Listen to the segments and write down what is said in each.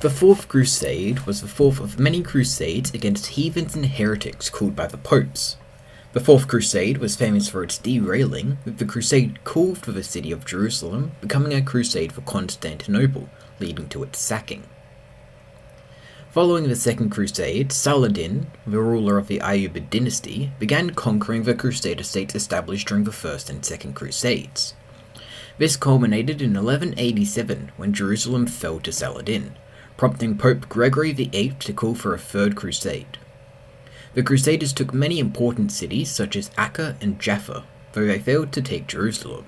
The Fourth Crusade was the fourth of many crusades against heathens and heretics called by the popes. The Fourth Crusade was famous for its derailing, with the crusade called for the city of Jerusalem becoming a crusade for Constantinople, leading to its sacking. Following the Second Crusade, Saladin, the ruler of the Ayyubid dynasty, began conquering the Crusader states established during the First and Second Crusades. This culminated in 1187 when Jerusalem fell to Saladin, prompting Pope Gregory VIII to call for a Third Crusade. The Crusaders took many important cities such as Acre and Jaffa, though they failed to take Jerusalem.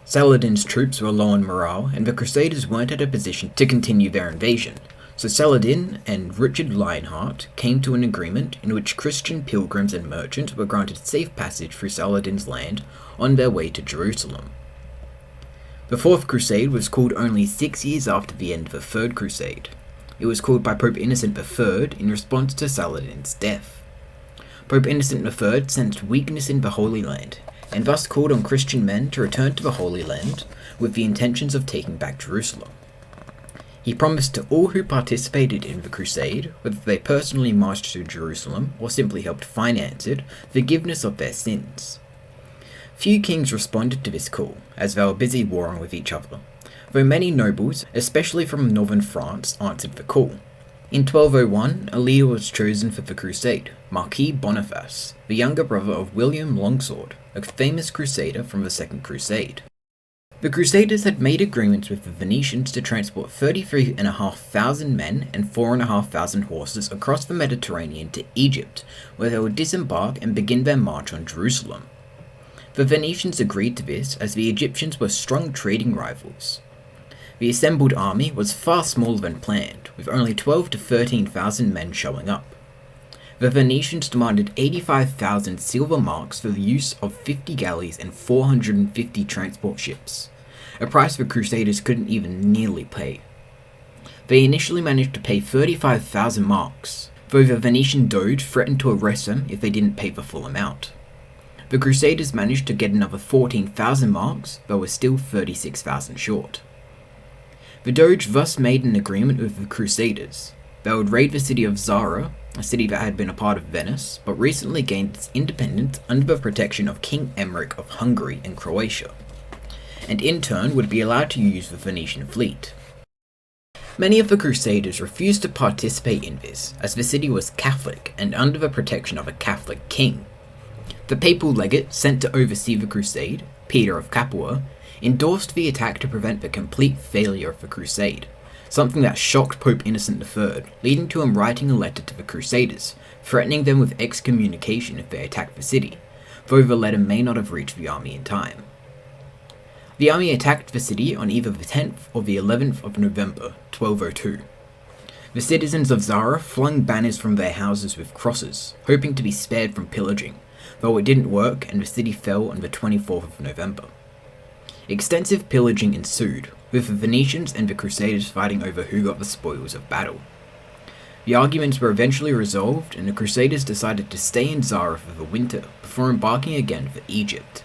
Saladin's troops were low on morale, and the Crusaders weren't at a position to continue their invasion, so Saladin and Richard Lionheart came to an agreement in which Christian pilgrims and merchants were granted safe passage through Saladin's land on their way to Jerusalem. The Fourth Crusade was called only 6 years after the end of the Third Crusade. It was called by Pope Innocent III in response to Saladin's death. Pope Innocent III sensed weakness in the Holy Land, and thus called on Christian men to return to the Holy Land with the intentions of taking back Jerusalem. He promised to all who participated in the crusade, whether they personally marched to Jerusalem or simply helped finance it, forgiveness of their sins. Few kings responded to this call, as they were busy warring with each other, though many nobles, especially from northern France, answered the call. In 1201, a leader was chosen for the crusade, Marquis Boniface, the younger brother of William Longsword, a famous crusader from the Second Crusade. The Crusaders had made agreements with the Venetians to transport 33,500 men and 4,500 horses across the Mediterranean to Egypt, where they would disembark and begin their march on Jerusalem. The Venetians agreed to this as the Egyptians were strong trading rivals. The assembled army was far smaller than planned, with only 12,000 to 13,000 men showing up. The Venetians demanded 85,000 silver marks for the use of 50 galleys and 450 transport ships, a price the Crusaders couldn't even nearly pay. They initially managed to pay 35,000 marks, though the Venetian Doge threatened to arrest them if they didn't pay the full amount. The Crusaders managed to get another 14,000 marks, though were still 36,000 short. The Doge thus made an agreement with the Crusaders. They would raid the city of Zara, a city that had been a part of Venice, but recently gained its independence under the protection of King Emmerich of Hungary and Croatia, and in turn would be allowed to use the Venetian fleet. Many of the Crusaders refused to participate in this, as the city was Catholic and under the protection of a Catholic king. The papal legate sent to oversee the crusade, Peter of Capua, endorsed the attack to prevent the complete failure of the crusade, something that shocked Pope Innocent III, leading to him writing a letter to the Crusaders, threatening them with excommunication if they attacked the city, though the letter may not have reached the army in time. The army attacked the city on either the 10th or the 11th of November, 1202. The citizens of Zara flung banners from their houses with crosses, hoping to be spared from pillaging, though it didn't work and the city fell on the 24th of November. Extensive pillaging ensued, with the Venetians and the Crusaders fighting over who got the spoils of battle. The arguments were eventually resolved, and the Crusaders decided to stay in Zara for the winter before embarking again for Egypt.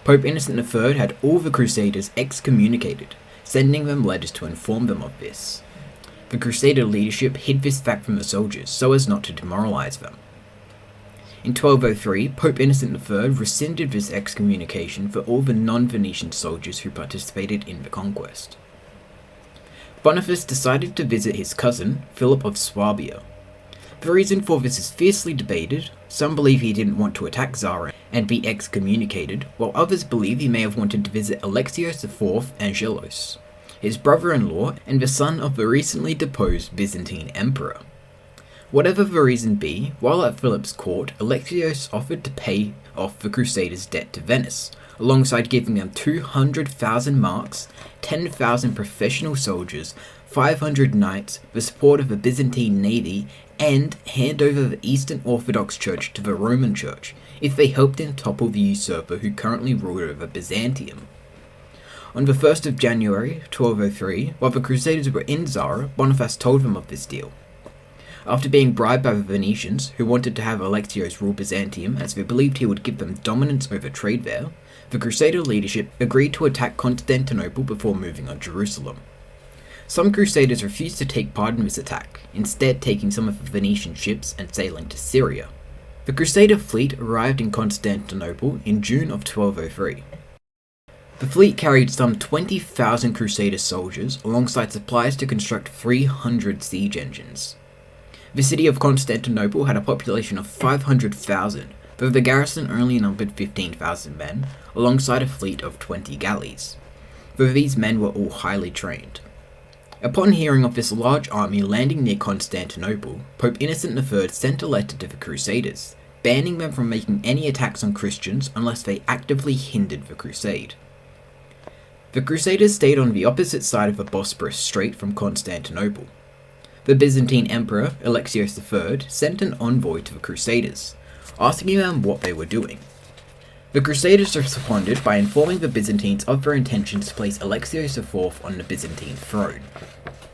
Pope Innocent III had all the Crusaders excommunicated, sending them letters to inform them of this. The Crusader leadership hid this fact from the soldiers so as not to demoralize them. In 1203, Pope Innocent III rescinded this excommunication for all the non-Venetian soldiers who participated in the conquest. Boniface decided to visit his cousin, Philip of Swabia. The reason for this is fiercely debated. Some believe he didn't want to attack Zara and be excommunicated, while others believe he may have wanted to visit Alexios IV Angelos, his brother-in-law and the son of the recently deposed Byzantine emperor. Whatever the reason be, while at Philip's court, Alexios offered to pay off the Crusaders' debt to Venice, alongside giving them 200,000 marks, 10,000 professional soldiers, 500 knights, the support of the Byzantine navy, and hand over the Eastern Orthodox Church to the Roman Church, if they helped him topple the usurper who currently ruled over Byzantium. On the 1st of January, 1203, while the Crusaders were in Zara, Boniface told them of this deal. After being bribed by the Venetians, who wanted to have Alexios rule Byzantium as they believed he would give them dominance over trade there, the Crusader leadership agreed to attack Constantinople before moving on Jerusalem. Some crusaders refused to take part in this attack, instead taking some of the Venetian ships and sailing to Syria. The Crusader fleet arrived in Constantinople in June of 1203. The fleet carried some 20,000 Crusader soldiers alongside supplies to construct 300 siege engines. The city of Constantinople had a population of 500,000, though the garrison only numbered 15,000 men, alongside a fleet of 20 galleys, though these men were all highly trained. Upon hearing of this large army landing near Constantinople, Pope Innocent III sent a letter to the Crusaders, banning them from making any attacks on Christians unless they actively hindered the crusade. The Crusaders stayed on the opposite side of the Bosporus Strait from Constantinople. The Byzantine Emperor, Alexios III, sent an envoy to the Crusaders, asking them what they were doing. The Crusaders responded by informing the Byzantines of their intentions to place Alexios IV on the Byzantine throne.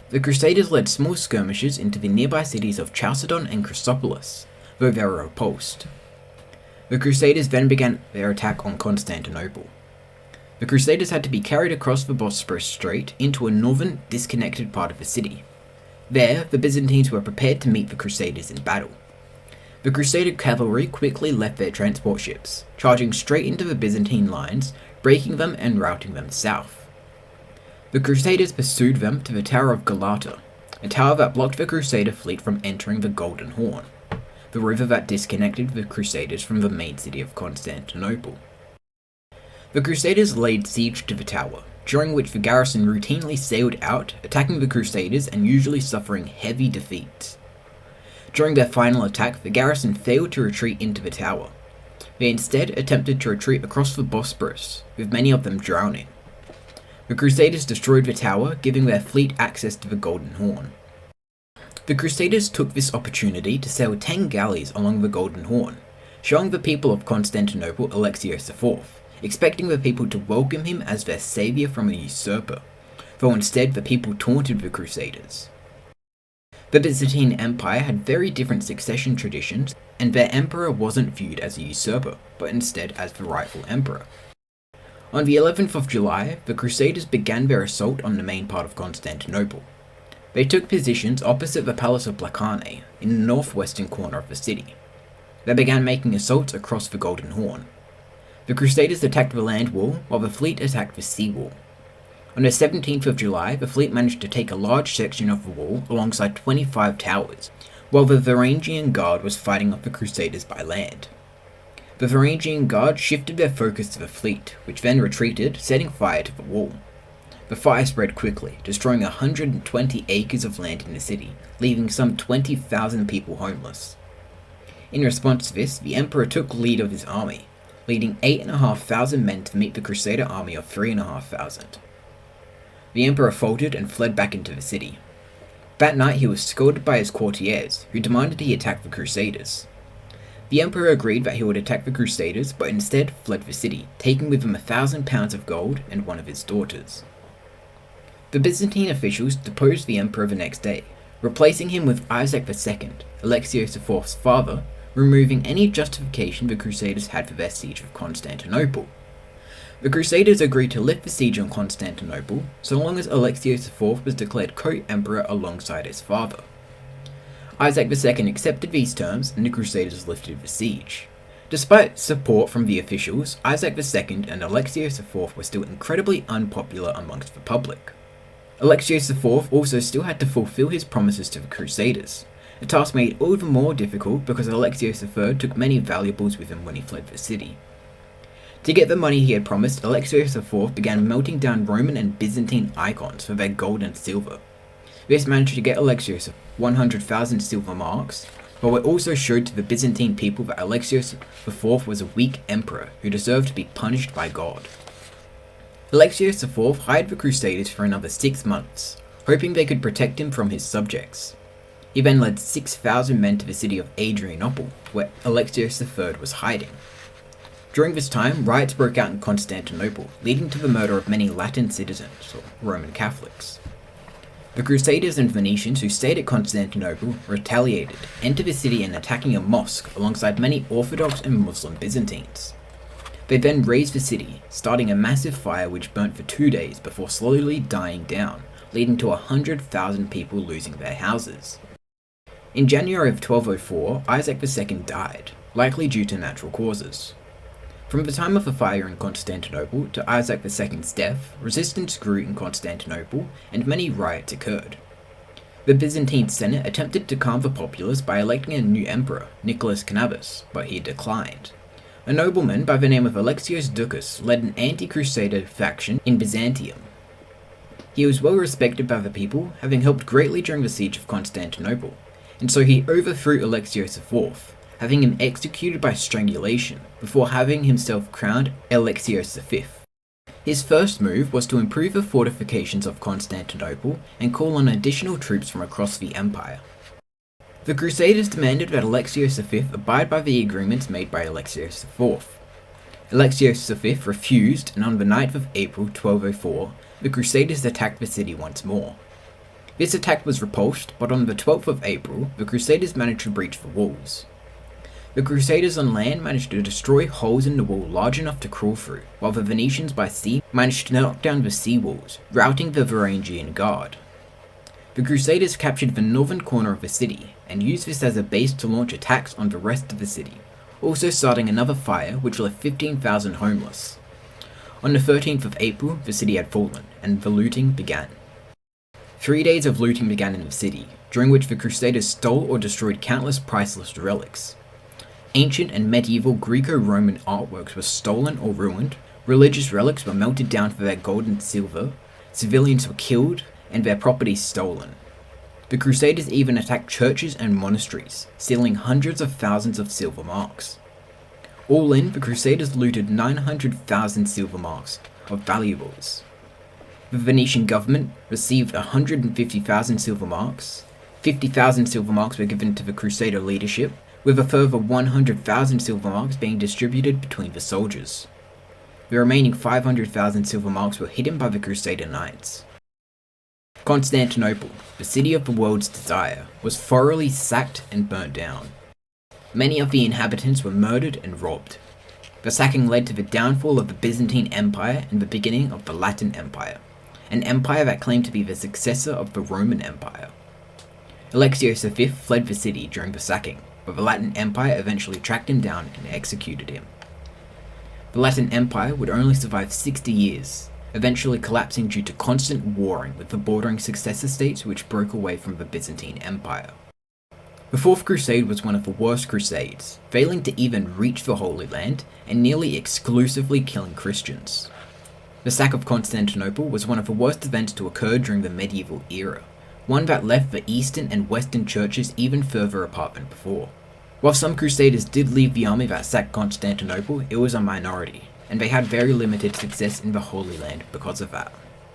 The Crusaders led small skirmishes into the nearby cities of Chalcedon and Chrysopolis, though they were repulsed. The Crusaders then began their attack on Constantinople. The Crusaders had to be carried across the Bosporus Strait into a northern, disconnected part of the city. There, the Byzantines were prepared to meet the Crusaders in battle. The Crusader cavalry quickly left their transport ships, charging straight into the Byzantine lines, breaking them and routing them south. The Crusaders pursued them to the Tower of Galata, a tower that blocked the Crusader fleet from entering the Golden Horn, the river that disconnected the Crusaders from the main city of Constantinople. The Crusaders laid siege to the tower, during which the garrison routinely sailed out, attacking the Crusaders and usually suffering heavy defeats. During their final attack, the garrison failed to retreat into the tower. They instead attempted to retreat across the Bosporus, with many of them drowning. The Crusaders destroyed the tower, giving their fleet access to the Golden Horn. The Crusaders took this opportunity to sail 10 galleys along the Golden Horn, showing the people of Constantinople Alexios IV, expecting the people to welcome him as their saviour from a usurper, though instead the people taunted the Crusaders. The Byzantine Empire had very different succession traditions, and their emperor wasn't viewed as a usurper, but instead as the rightful emperor. On the 11th of July, the Crusaders began their assault on the main part of Constantinople. They took positions opposite the Palace of Blacane, in the northwestern corner of the city. They began making assaults across the Golden Horn. The Crusaders attacked the land wall, while the fleet attacked the sea wall. On the 17th of July, the fleet managed to take a large section of the wall alongside 25 towers, while the Varangian Guard was fighting off the Crusaders by land. The Varangian Guard shifted their focus to the fleet, which then retreated, setting fire to the wall. The fire spread quickly, destroying 120 acres of land in the city, leaving some 20,000 people homeless. In response to this, the Emperor took lead of his army, leading 8,500 men to meet the Crusader army of 3,500. The Emperor faltered and fled back into the city. That night he was scolded by his courtiers, who demanded he attack the Crusaders. The Emperor agreed that he would attack the Crusaders, but instead fled the city, taking with him 1,000 pounds of gold and one of his daughters. The Byzantine officials deposed the Emperor the next day, replacing him with Isaac II, Alexios IV's father, removing any justification the Crusaders had for their siege of Constantinople. The Crusaders agreed to lift the siege on Constantinople, so long as Alexios IV was declared co-emperor alongside his father. Isaac II accepted these terms, and the Crusaders lifted the siege. Despite support from the officials, Isaac II and Alexios IV were still incredibly unpopular amongst the public. Alexios IV also still had to fulfill his promises to the Crusaders, a task made all the more difficult because Alexios III took many valuables with him when he fled the city. To get the money he had promised, Alexios IV began melting down Roman and Byzantine icons for their gold and silver. This managed to get Alexios 100,000 silver marks, but it also showed to the Byzantine people that Alexios IV was a weak emperor who deserved to be punished by God. Alexios IV hired the Crusaders for another 6 months, hoping they could protect him from his subjects. He then led 6,000 men to the city of Adrianople, where Alexios III was hiding. During this time, riots broke out in Constantinople, leading to the murder of many Latin citizens, or Roman Catholics. The Crusaders and Venetians who stayed at Constantinople retaliated, entered the city and attacking a mosque alongside many Orthodox and Muslim Byzantines. They then razed the city, starting a massive fire which burnt for 2 days before slowly dying down, leading to 100,000 people losing their houses. In January of 1204, Isaac II died, likely due to natural causes. From the time of the fire in Constantinople to Isaac II's death, resistance grew in Constantinople and many riots occurred. The Byzantine Senate attempted to calm the populace by electing a new emperor, Nicholas Cannabis, but he declined. A nobleman by the name of Alexios Doukas led an anti-Crusader faction in Byzantium. He was well respected by the people, having helped greatly during the siege of Constantinople, and so he overthrew Alexios IV, having him executed by strangulation, before having himself crowned Alexios V. His first move was to improve the fortifications of Constantinople and call on additional troops from across the empire. The Crusaders demanded that Alexios V abide by the agreements made by Alexios IV. Alexios V refused, and on the 9th of April 1204, the Crusaders attacked the city once more. This attack was repulsed, but on the 12th of April, the Crusaders managed to breach the walls. The Crusaders on land managed to destroy holes in the wall large enough to crawl through, while the Venetians by sea managed to knock down the sea walls, routing the Varangian Guard. The Crusaders captured the northern corner of the city, and used this as a base to launch attacks on the rest of the city, also starting another fire which left 15,000 homeless. On the 13th of April, the city had fallen, and the looting began. 3 days of looting began in the city, during which the Crusaders stole or destroyed countless priceless relics. Ancient and medieval Greco-Roman artworks were stolen or ruined, religious relics were melted down for their gold and silver, civilians were killed, and their property stolen. The Crusaders even attacked churches and monasteries, stealing hundreds of thousands of silver marks. All in, the Crusaders looted 900,000 silver marks of valuables. The Venetian government received 150,000 silver marks, 50,000 silver marks were given to the Crusader leadership, with a further 100,000 silver marks being distributed between the soldiers. The remaining 500,000 silver marks were hidden by the Crusader knights. Constantinople, the city of the world's desire, was thoroughly sacked and burnt down. Many of the inhabitants were murdered and robbed. The sacking led to the downfall of the Byzantine Empire and the beginning of the Latin Empire, an empire that claimed to be the successor of the Roman Empire. Alexios V fled the city during the sacking, but the Latin Empire eventually tracked him down and executed him. The Latin Empire would only survive 60 years, eventually collapsing due to constant warring with the bordering successor states which broke away from the Byzantine Empire. The Fourth Crusade was one of the worst crusades, failing to even reach the Holy Land and nearly exclusively killing Christians. The sack of Constantinople was one of the worst events to occur during the medieval era, one that left the Eastern and Western churches even further apart than before. While some Crusaders did leave the army that sacked Constantinople, it was a minority, and they had very limited success in the Holy Land because of that.